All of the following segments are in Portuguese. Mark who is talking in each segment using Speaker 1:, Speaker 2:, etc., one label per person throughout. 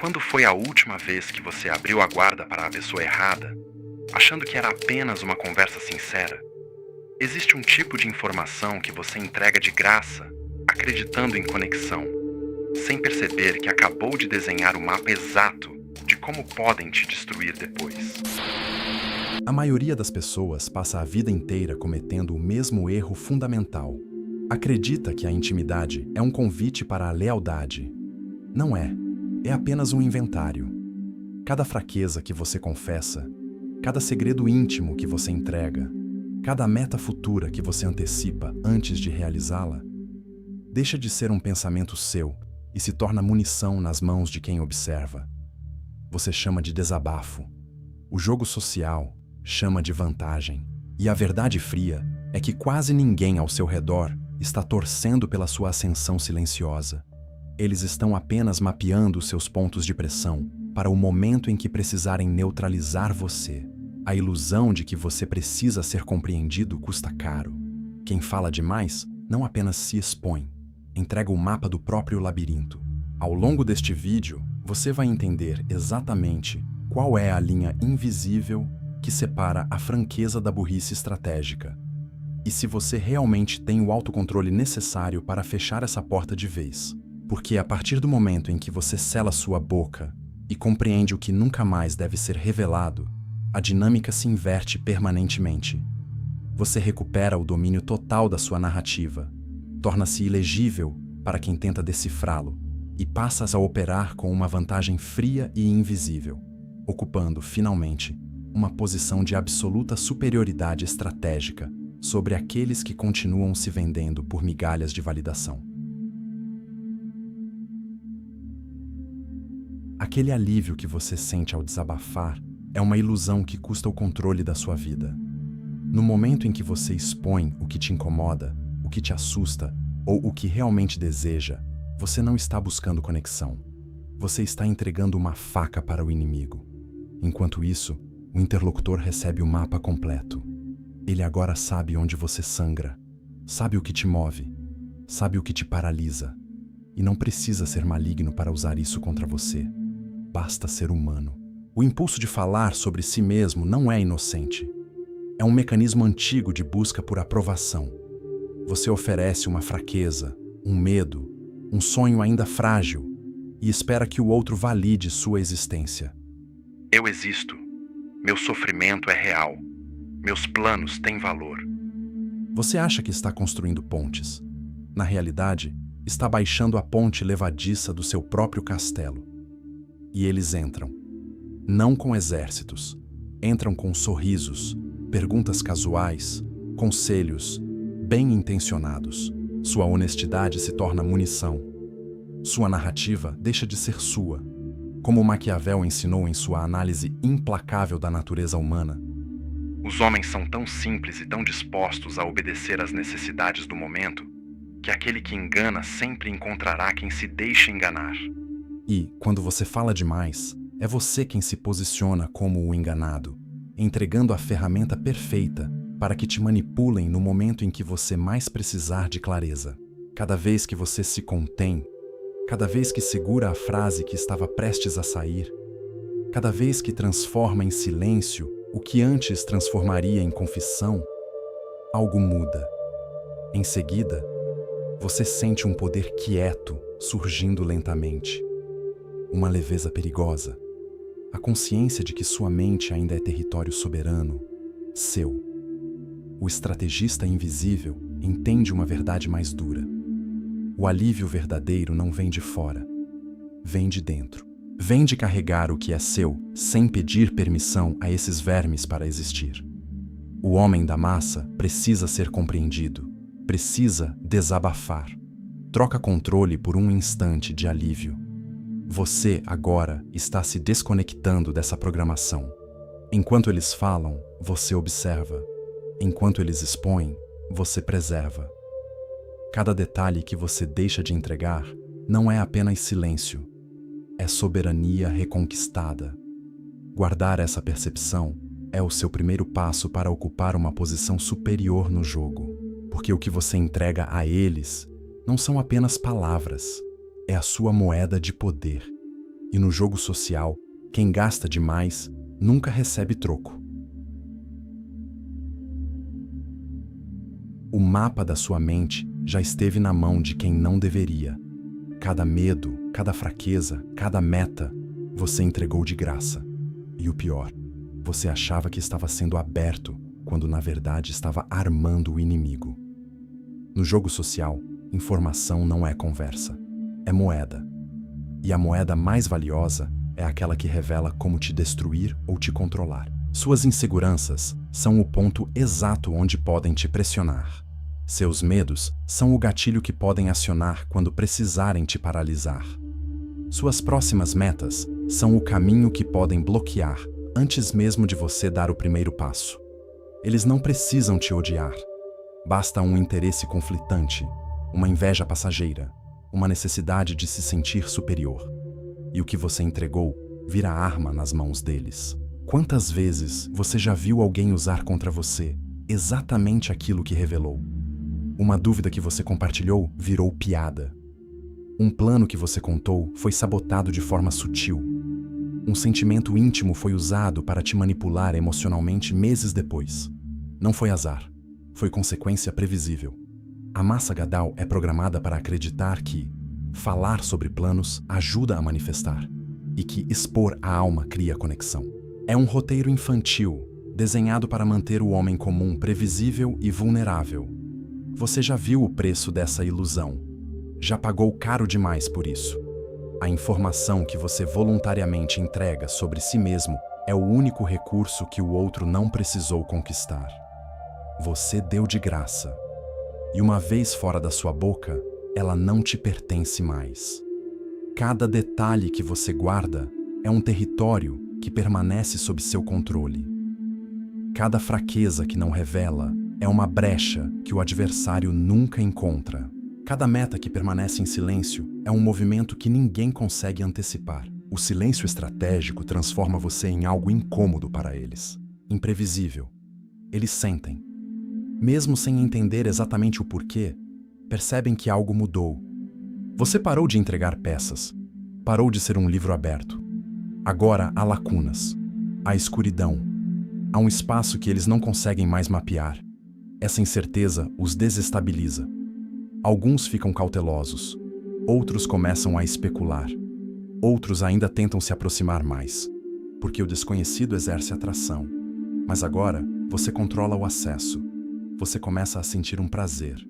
Speaker 1: Quando foi a última vez que você abriu a guarda para a pessoa errada, achando que era apenas uma conversa sincera? Existe um tipo de informação que você entrega de graça, acreditando em conexão, sem perceber que acabou de desenhar o mapa exato de como podem te destruir depois.
Speaker 2: A maioria das pessoas passa a vida inteira cometendo o mesmo erro fundamental. Acredita que a intimidade é um convite para a lealdade. Não é. É apenas um inventário. Cada fraqueza que você confessa, cada segredo íntimo que você entrega, cada meta futura que você antecipa antes de realizá-la, deixa de ser um pensamento seu e se torna munição nas mãos de quem observa. Você chama de desabafo. O jogo social chama de vantagem. E a verdade fria é que quase ninguém ao seu redor está torcendo pela sua ascensão silenciosa. Eles estão apenas mapeando seus pontos de pressão para o momento em que precisarem neutralizar você. A ilusão de que você precisa ser compreendido custa caro. Quem fala demais não apenas se expõe, entrega o mapa do próprio labirinto. Ao longo deste vídeo, você vai entender exatamente qual é a linha invisível que separa a franqueza da burrice estratégica. E se você realmente tem o autocontrole necessário para fechar essa porta de vez. Porque a partir do momento em que você sela sua boca e compreende o que nunca mais deve ser revelado, a dinâmica se inverte permanentemente. Você recupera o domínio total da sua narrativa, torna-se ilegível para quem tenta decifrá-lo e passas a operar com uma vantagem fria e invisível, ocupando, finalmente, uma posição de absoluta superioridade estratégica sobre aqueles que continuam se vendendo por migalhas de validação. Aquele alívio que você sente ao desabafar é uma ilusão que custa o controle da sua vida. No momento em que você expõe o que te incomoda, o que te assusta ou o que realmente deseja, você não está buscando conexão. Você está entregando uma faca para o inimigo. Enquanto isso, o interlocutor recebe o mapa completo. Ele agora sabe onde você sangra, sabe o que te move, sabe o que te paralisa. E não precisa ser maligno para usar isso contra você. Basta ser humano. O impulso de falar sobre si mesmo não é inocente. É um mecanismo antigo de busca por aprovação. Você oferece uma fraqueza, um medo, um sonho ainda frágil e espera que o outro valide sua existência.
Speaker 1: Eu existo. Meu sofrimento é real. Meus planos têm valor.
Speaker 2: Você acha que está construindo pontes. Na realidade, está baixando a ponte levadiça do seu próprio castelo. E eles entram. Não com exércitos. Entram com sorrisos, perguntas casuais, conselhos, bem intencionados. Sua honestidade se torna munição. Sua narrativa deixa de ser sua. Como Maquiavel ensinou em sua análise implacável da natureza humana.
Speaker 1: Os homens são tão simples e tão dispostos a obedecer às necessidades do momento, que aquele que engana sempre encontrará quem se deixa enganar.
Speaker 2: E, quando você fala demais, é você quem se posiciona como o enganado, entregando a ferramenta perfeita para que te manipulem no momento em que você mais precisar de clareza. Cada vez que você se contém, cada vez que segura a frase que estava prestes a sair, cada vez que transforma em silêncio o que antes transformaria em confissão, algo muda. Em seguida, você sente um poder quieto surgindo lentamente. Uma leveza perigosa. A consciência de que sua mente ainda é território soberano, seu. O estrategista invisível entende uma verdade mais dura. O alívio verdadeiro não vem de fora, vem de dentro. Vem de carregar o que é seu sem pedir permissão a esses vermes para existir. O homem da massa precisa ser compreendido, precisa desabafar. Troca controle por um instante de alívio. Você, agora, está se desconectando dessa programação. Enquanto eles falam, você observa. Enquanto eles expõem, você preserva. Cada detalhe que você deixa de entregar não é apenas silêncio, é soberania reconquistada. Guardar essa percepção é o seu primeiro passo para ocupar uma posição superior no jogo, porque o que você entrega a eles não são apenas palavras, é a sua moeda de poder. E no jogo social, quem gasta demais nunca recebe troco. O mapa da sua mente já esteve na mão de quem não deveria. Cada medo, cada fraqueza, cada meta, você entregou de graça. E o pior, você achava que estava sendo aberto, quando na verdade estava armando o inimigo. No jogo social, informação não é conversa, é moeda. E a moeda mais valiosa é aquela que revela como te destruir ou te controlar. Suas inseguranças são o ponto exato onde podem te pressionar. Seus medos são o gatilho que podem acionar quando precisarem te paralisar. Suas próximas metas são o caminho que podem bloquear antes mesmo de você dar o primeiro passo. Eles não precisam te odiar. Basta um interesse conflitante, uma inveja passageira, uma necessidade de se sentir superior. E o que você entregou vira arma nas mãos deles. Quantas vezes você já viu alguém usar contra você exatamente aquilo que revelou? Uma dúvida que você compartilhou virou piada. Um plano que você contou foi sabotado de forma sutil. Um sentimento íntimo foi usado para te manipular emocionalmente meses depois. Não foi azar, foi consequência previsível. A massa Gadal é programada para acreditar que falar sobre planos ajuda a manifestar e que expor a alma cria conexão. É um roteiro infantil, desenhado para manter o homem comum previsível e vulnerável. Você já viu o preço dessa ilusão? Já pagou caro demais por isso. A informação que você voluntariamente entrega sobre si mesmo é o único recurso que o outro não precisou conquistar. Você deu de graça. E uma vez fora da sua boca, ela não te pertence mais. Cada detalhe que você guarda é um território que permanece sob seu controle. Cada fraqueza que não revela é uma brecha que o adversário nunca encontra. Cada meta que permanece em silêncio é um movimento que ninguém consegue antecipar. O silêncio estratégico transforma você em algo incômodo para eles, imprevisível. Eles sentem. Mesmo sem entender exatamente o porquê, percebem que algo mudou. Você parou de entregar peças, parou de ser um livro aberto. Agora há lacunas, há escuridão, há um espaço que eles não conseguem mais mapear. Essa incerteza os desestabiliza. Alguns ficam cautelosos, outros começam a especular, outros ainda tentam se aproximar mais, porque o desconhecido exerce atração. Mas agora você controla o acesso, você começa a sentir um prazer.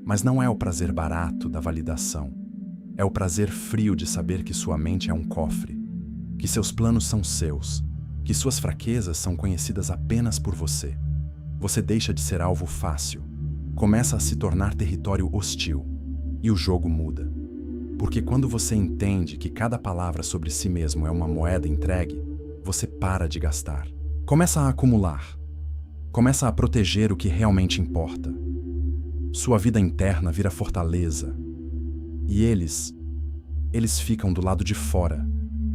Speaker 2: Mas não é o prazer barato da validação, é o prazer frio de saber que sua mente é um cofre, que seus planos são seus, que suas fraquezas são conhecidas apenas por você. Você deixa de ser alvo fácil, começa a se tornar território hostil, e o jogo muda. Porque quando você entende que cada palavra sobre si mesmo é uma moeda entregue, você para de gastar. Começa a acumular. Começa a proteger o que realmente importa. Sua vida interna vira fortaleza. E eles ficam do lado de fora,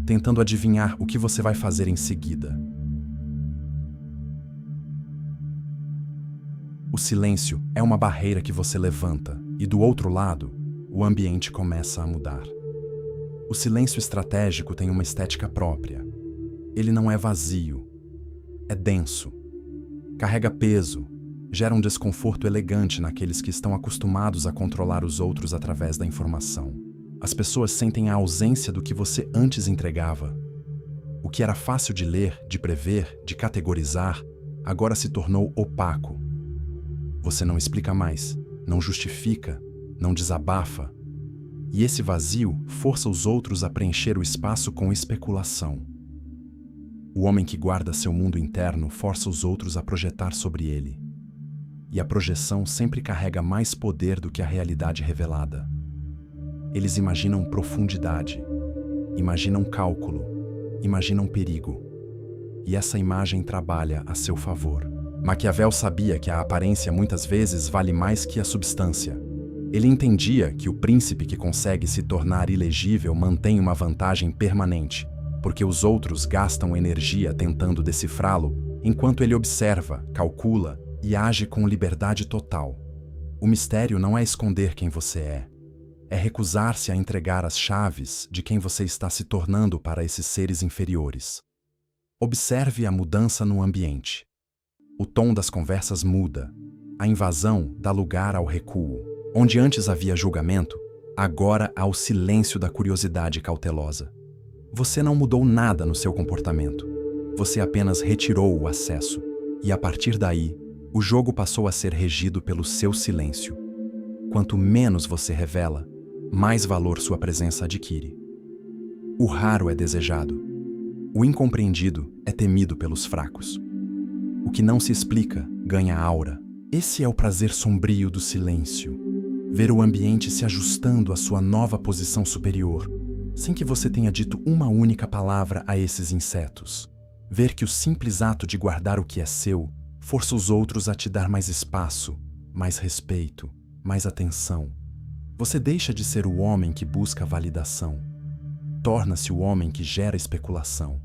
Speaker 2: tentando adivinhar o que você vai fazer em seguida. O silêncio é uma barreira que você levanta, e do outro lado, o ambiente começa a mudar. O silêncio estratégico tem uma estética própria. Ele não é vazio, é denso. Carrega peso, gera um desconforto elegante naqueles que estão acostumados a controlar os outros através da informação. As pessoas sentem a ausência do que você antes entregava. O que era fácil de ler, de prever, de categorizar, agora se tornou opaco. Você não explica mais, não justifica, não desabafa. E esse vazio força os outros a preencher o espaço com especulação. O homem que guarda seu mundo interno força os outros a projetar sobre ele. E a projeção sempre carrega mais poder do que a realidade revelada. Eles imaginam profundidade, imaginam cálculo, imaginam perigo. E essa imagem trabalha a seu favor. Maquiavel sabia que a aparência muitas vezes vale mais que a substância. Ele entendia que o príncipe que consegue se tornar ilegível mantém uma vantagem permanente, porque os outros gastam energia tentando decifrá-lo, enquanto ele observa, calcula e age com liberdade total. O mistério não é esconder quem você é é recusar-se a entregar as chaves de quem você está se tornando para esses seres inferiores. Observe a mudança no ambiente. O tom das conversas muda. A invasão dá lugar ao recuo. Onde antes havia julgamento, agora há o silêncio da curiosidade cautelosa. Você não mudou nada no seu comportamento. Você apenas retirou o acesso. E a partir daí, o jogo passou a ser regido pelo seu silêncio. Quanto menos você revela, mais valor sua presença adquire. O raro é desejado. O incompreendido é temido pelos fracos. O que não se explica ganha aura. Esse é o prazer sombrio do silêncio. Ver o ambiente se ajustando à sua nova posição superior, sem que você tenha dito uma única palavra a esses insetos. Ver que o simples ato de guardar o que é seu força os outros a te dar mais espaço, mais respeito, mais atenção. Você deixa de ser o homem que busca validação. Torna-se o homem que gera especulação.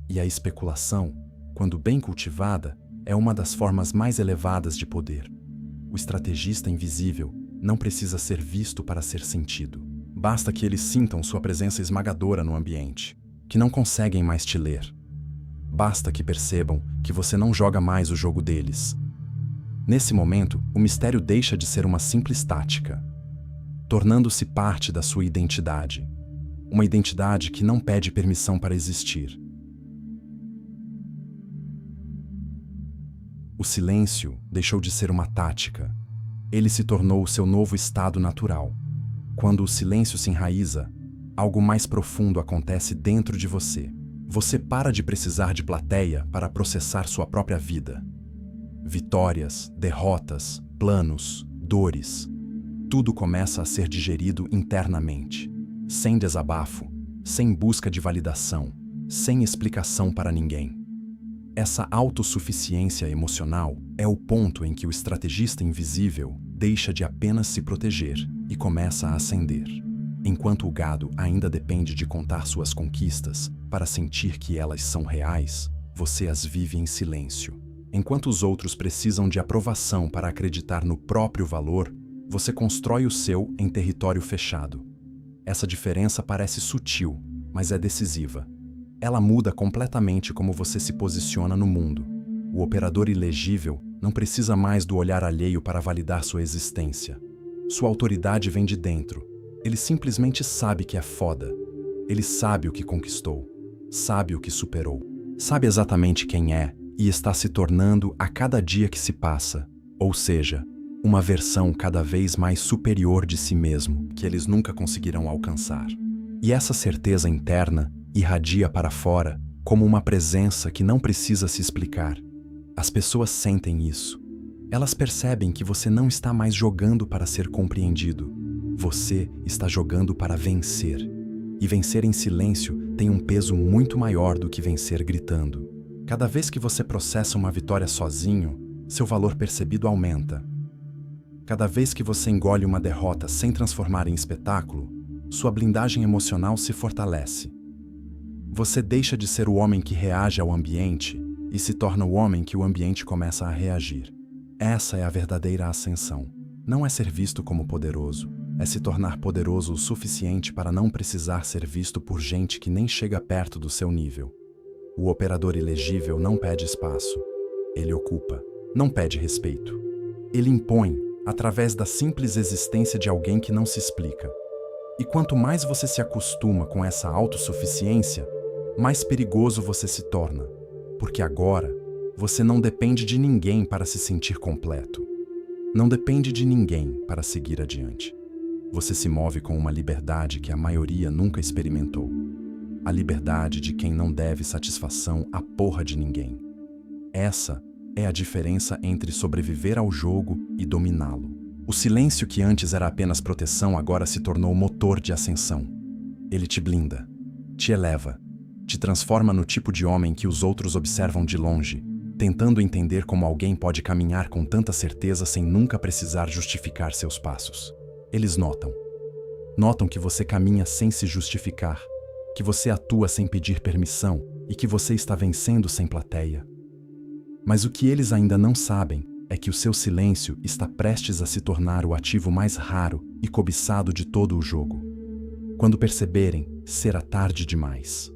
Speaker 2: E a especulação, quando bem cultivada, é uma das formas mais elevadas de poder. O estrategista invisível não precisa ser visto para ser sentido. Basta que eles sintam sua presença esmagadora no ambiente, que não conseguem mais te ler. Basta que percebam que você não joga mais o jogo deles. Nesse momento, o mistério deixa de ser uma simples tática, tornando-se parte da sua identidade. Uma identidade que não pede permissão para existir. O silêncio deixou de ser uma tática. Ele se tornou o seu novo estado natural. Quando o silêncio se enraiza, algo mais profundo acontece dentro de você. Você para de precisar de plateia para processar sua própria vida. Vitórias, derrotas, planos, dores. Tudo começa a ser digerido internamente, sem desabafo, sem busca de validação, sem explicação para ninguém. Essa autossuficiência emocional é o ponto em que o estrategista invisível deixa de apenas se proteger e começa a ascender. Enquanto o gado ainda depende de contar suas conquistas para sentir que elas são reais, você as vive em silêncio. Enquanto os outros precisam de aprovação para acreditar no próprio valor, você constrói o seu em território fechado. Essa diferença parece sutil, mas é decisiva. Ela muda completamente como você se posiciona no mundo. O operador ilegível não precisa mais do olhar alheio para validar sua existência. Sua autoridade vem de dentro. Ele simplesmente sabe que é foda. Ele sabe o que conquistou, sabe o que superou, sabe exatamente quem é e está se tornando a cada dia que se passa, ou seja, uma versão cada vez mais superior de si mesmo que eles nunca conseguirão alcançar. E essa certeza interna irradia para fora como uma presença que não precisa se explicar. As pessoas sentem isso. Elas percebem que você não está mais jogando para ser compreendido. Você está jogando para vencer. E vencer em silêncio tem um peso muito maior do que vencer gritando. Cada vez que você processa uma vitória sozinho, seu valor percebido aumenta. Cada vez que você engole uma derrota sem transformar em espetáculo, sua blindagem emocional se fortalece. Você deixa de ser o homem que reage ao ambiente e se torna o homem que o ambiente começa a reagir. Essa é a verdadeira ascensão. Não é ser visto como poderoso, é se tornar poderoso o suficiente para não precisar ser visto por gente que nem chega perto do seu nível. O operador ilegível não pede espaço. Ele ocupa, não pede respeito. Ele impõe, através da simples existência de alguém que não se explica. E quanto mais você se acostuma com essa autossuficiência, mais perigoso você se torna, porque agora você não depende de ninguém para se sentir completo. Não depende de ninguém para seguir adiante. Você se move com uma liberdade que a maioria nunca experimentou. A liberdade de quem não deve satisfação à porra de ninguém. Essa é a diferença entre sobreviver ao jogo e dominá-lo. O silêncio que antes era apenas proteção agora se tornou motor de ascensão. Ele te blinda, te eleva, te transforma no tipo de homem que os outros observam de longe, tentando entender como alguém pode caminhar com tanta certeza sem nunca precisar justificar seus passos. Eles notam. Notam que você caminha sem se justificar, que você atua sem pedir permissão e que você está vencendo sem plateia. Mas o que eles ainda não sabem é que o seu silêncio está prestes a se tornar o ativo mais raro e cobiçado de todo o jogo. Quando perceberem, será tarde demais.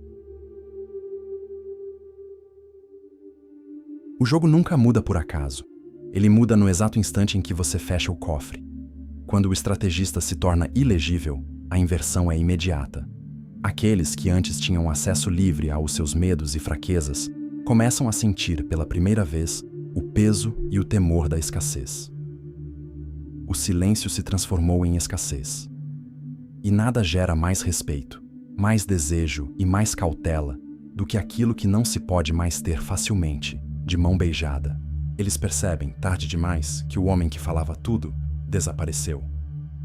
Speaker 2: O jogo nunca muda por acaso. Ele muda no exato instante em que você fecha o cofre. Quando o estrategista se torna ilegível, a inversão é imediata. Aqueles que antes tinham acesso livre aos seus medos e fraquezas começam a sentir pela primeira vez o peso e o temor da escassez. O silêncio se transformou em escassez. E nada gera mais respeito, mais desejo e mais cautela do que aquilo que não se pode mais ter facilmente, de mão beijada. Eles percebem, tarde demais, que o homem que falava tudo desapareceu.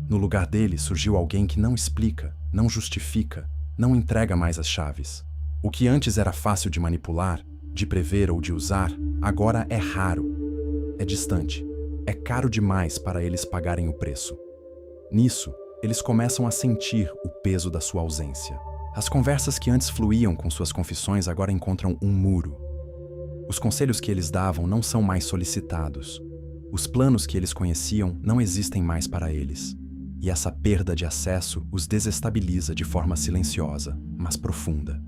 Speaker 2: No lugar dele surgiu alguém que não explica, não justifica, não entrega mais as chaves. O que antes era fácil de manipular, de prever ou de usar, agora é raro, é distante, é caro demais para eles pagarem o preço. Nisso, eles começam a sentir o peso da sua ausência. As conversas que antes fluíam com suas confissões agora encontram um muro. Os conselhos que eles davam não são mais solicitados. Os planos que eles conheciam não existem mais para eles. E essa perda de acesso os desestabiliza de forma silenciosa, mas profunda.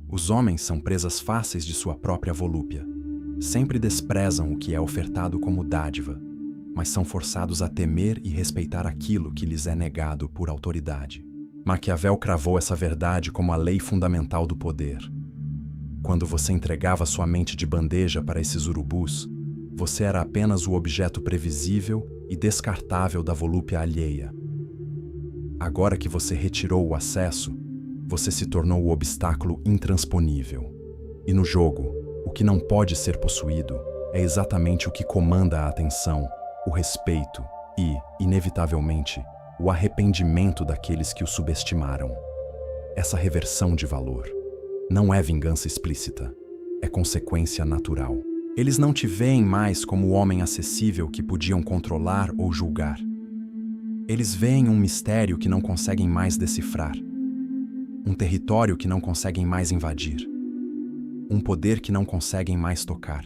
Speaker 2: Os homens são presas fáceis de sua própria volúpia. Sempre desprezam o que é ofertado como dádiva, mas são forçados a temer e respeitar aquilo que lhes é negado por autoridade. Maquiavel cravou essa verdade como a lei fundamental do poder. Quando você entregava sua mente de bandeja para esses urubus, você era apenas o objeto previsível e descartável da volúpia alheia. Agora que você retirou o acesso, você se tornou o obstáculo intransponível. E no jogo, o que não pode ser possuído é exatamente o que comanda a atenção, o respeito e, inevitavelmente, o arrependimento daqueles que o subestimaram. Essa reversão de valor não é vingança explícita, é consequência natural. Eles não te veem mais como o homem acessível que podiam controlar ou julgar. Eles veem um mistério que não conseguem mais decifrar, um território que não conseguem mais invadir, um poder que não conseguem mais tocar.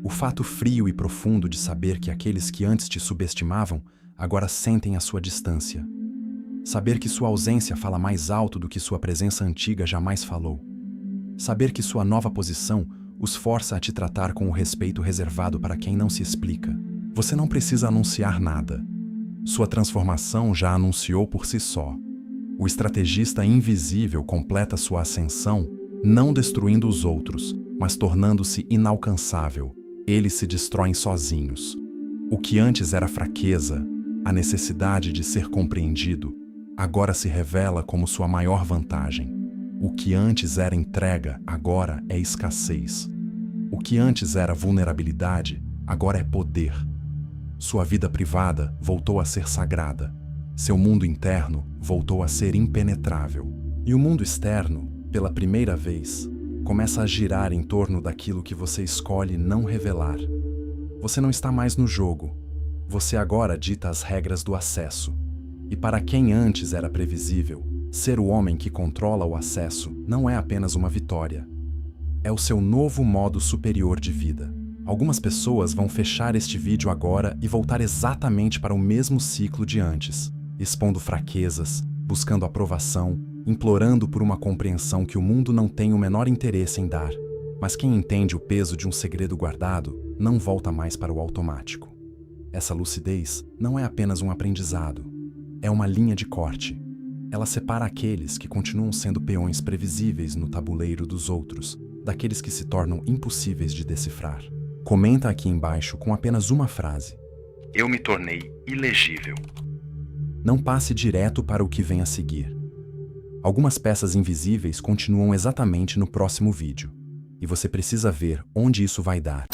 Speaker 2: O fato frio e profundo de saber que aqueles que antes te subestimavam agora sentem a sua distância. Saber que sua ausência fala mais alto do que sua presença antiga jamais falou. Saber que sua nova posição os força a te tratar com o respeito reservado para quem não se explica. Você não precisa anunciar nada. Sua transformação já anunciou por si só. O estrategista invisível completa sua ascensão, não destruindo os outros, mas tornando-se inalcançável. Eles se destroem sozinhos. O que antes era fraqueza, a necessidade de ser compreendido, agora se revela como sua maior vantagem. O que antes era entrega, agora é escassez. O que antes era vulnerabilidade, agora é poder. Sua vida privada voltou a ser sagrada. Seu mundo interno voltou a ser impenetrável. E o mundo externo, pela primeira vez, começa a girar em torno daquilo que você escolhe não revelar. Você não está mais no jogo. Você agora dita as regras do acesso. E para quem antes era previsível, ser o homem que controla o acesso não é apenas uma vitória. É o seu novo modo superior de vida. Algumas pessoas vão fechar este vídeo agora e voltar exatamente para o mesmo ciclo de antes, expondo fraquezas, buscando aprovação, implorando por uma compreensão que o mundo não tem o menor interesse em dar. Mas quem entende o peso de um segredo guardado não volta mais para o automático. Essa lucidez não é apenas um aprendizado, é uma linha de corte. Ela separa aqueles que continuam sendo peões previsíveis no tabuleiro dos outros, daqueles que se tornam impossíveis de decifrar. Comenta aqui embaixo com apenas uma frase.
Speaker 1: Eu me tornei ilegível.
Speaker 2: Não passe direto para o que vem a seguir. Algumas peças invisíveis continuam exatamente no próximo vídeo, e você precisa ver onde isso vai dar.